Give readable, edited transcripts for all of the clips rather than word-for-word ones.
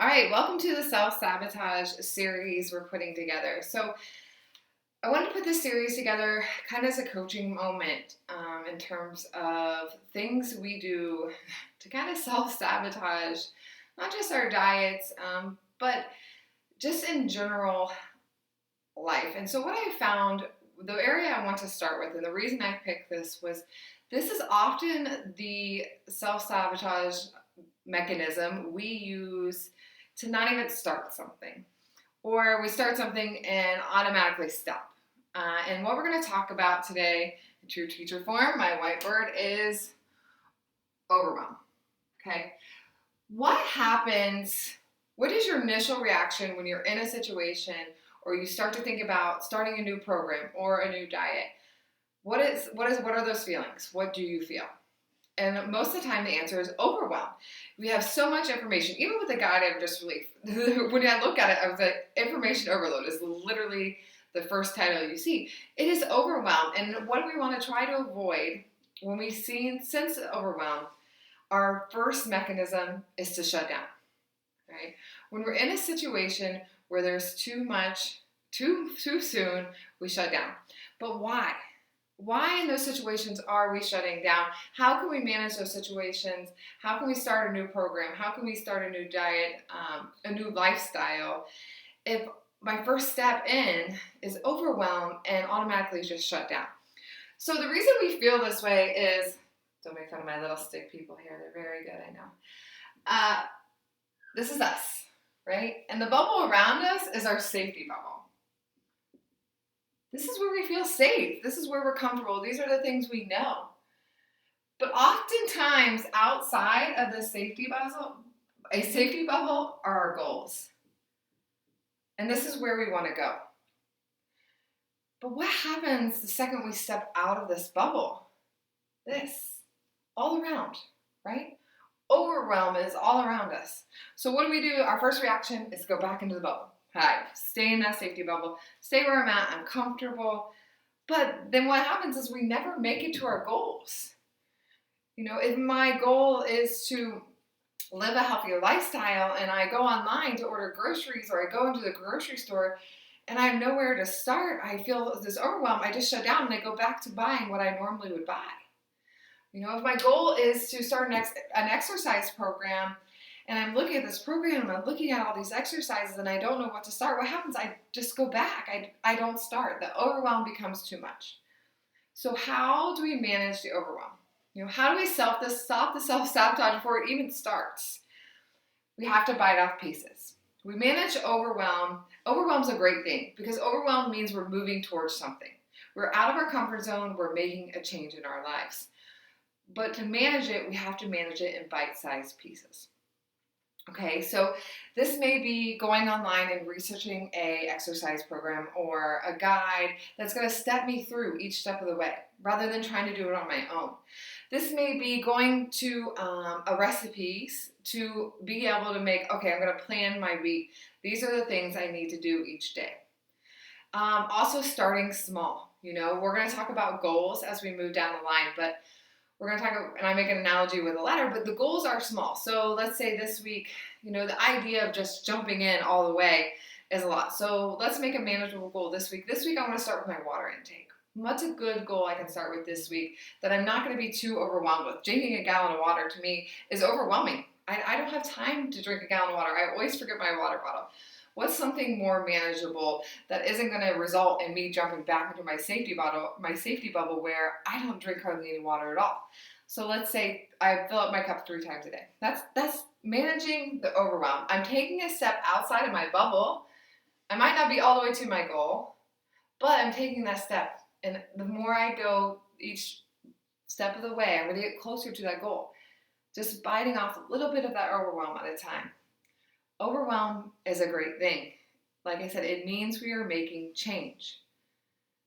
All right, welcome to the Self-Sabotage series we're putting together. So, I wanted to put this series together kind of as a coaching moment in terms of things we do to kind of self-sabotage, not just our diets, but just in general life. And so, what I found, the area I want to start with, and the reason I picked this was this is often the self-sabotage mechanism we use to not even start something, or we start something and automatically stop. And what we're going to talk about today in true teacher form, my whiteboard, is overwhelm. Okay, what happens? What is your initial reaction when you're in a situation or you start to think about starting a new program or a new diet? What are those feelings? What do you feel? And most of the time, the answer is overwhelm. We have so much information, even with the guide I've just released. When I look at it, I was like, information overload is literally the first title you see. It is overwhelm. And what we want to try to avoid when we sense overwhelm, our first mechanism is to shut down. Right? When we're in a situation where there's too much, too soon, we shut down. But why? Why in those situations are we shutting down? How can we manage those situations? How can we start a new program? How can we start a new diet, a new lifestyle? If my first step in is overwhelm and automatically just shut down. So the reason we feel this way is, don't make fun of my little stick people here. They're very good, I know. This is us, right? And the bubble around us is our safety bubble. This is where we feel safe. This is where we're comfortable. These are the things we know. But oftentimes outside of the safety bubble are our goals. And this is where we want to go. But what happens the second we step out of this bubble? This, all around, right? Overwhelm is all around us. So what do? Our first reaction is to go back into the bubble. Hi, stay in that safety bubble, stay where I'm at, I'm comfortable. But then what happens is we never make it to our goals. You know, if my goal is to live a healthier lifestyle and I go online to order groceries or I go into the grocery store and I have nowhere to start, I feel this overwhelm, I just shut down and I go back to buying what I normally would buy. You know, if my goal is to start an exercise program, and I'm looking at this program and I'm looking at all these exercises and I don't know what to start, what happens? I just go back. I don't start. The overwhelm becomes too much. So how do we manage the overwhelm? You know, how do we stop the self-sabotage before it even starts? We have to bite off pieces. We manage overwhelm. Overwhelm's a great thing because overwhelm means we're moving towards something. We're out of our comfort zone. We're making a change in our lives. But to manage it, we have to manage it in bite-sized pieces. Okay, so this may be going online and researching a exercise program or a guide that's going to step me through each step of the way rather than trying to do it on my own. This may be going to a recipes to be able to make, okay, I'm going to plan my week. These are the things I need to do each day. Also starting small. You know, we're going to talk about goals as we move down the line, but we're going to talk, and I make an analogy with a ladder, but the goals are small. So let's say this week, you know, the idea of just jumping in all the way is a lot. So let's make a manageable goal this week. This week, I want to start with my water intake. What's a good goal I can start with this week that I'm not going to be too overwhelmed with? Drinking a gallon of water to me is overwhelming. I don't have time to drink a gallon of water. I always forget my water bottle. What's something more manageable that isn't going to result in me jumping back into my safety bubble where I don't drink hardly any water at all? So let's say I fill up my cup 3 times a day. That's managing the overwhelm. I'm taking a step outside of my bubble. I might not be all the way to my goal, but I'm taking that step. And the more I go each step of the way, I'm going to get closer to that goal. Just biting off a little bit of that overwhelm at a time. Overwhelm is a great thing. Like I said, it means we are making change.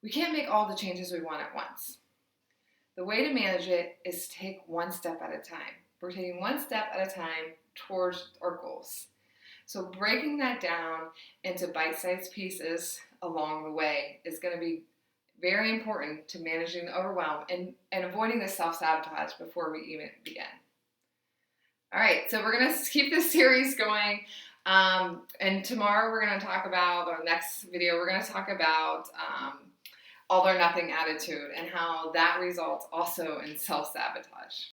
We can't make all the changes we want at once. The way to manage it is to take one step at a time. We're taking one step at a time towards our goals. So breaking that down into bite-sized pieces along the way is going to be very important to managing the overwhelm and avoiding the self-sabotage before we even begin. All right, so we're going to keep this series going. And tomorrow we're going to talk about, or next video, we're going to talk about all or nothing attitude and how that results also in self-sabotage.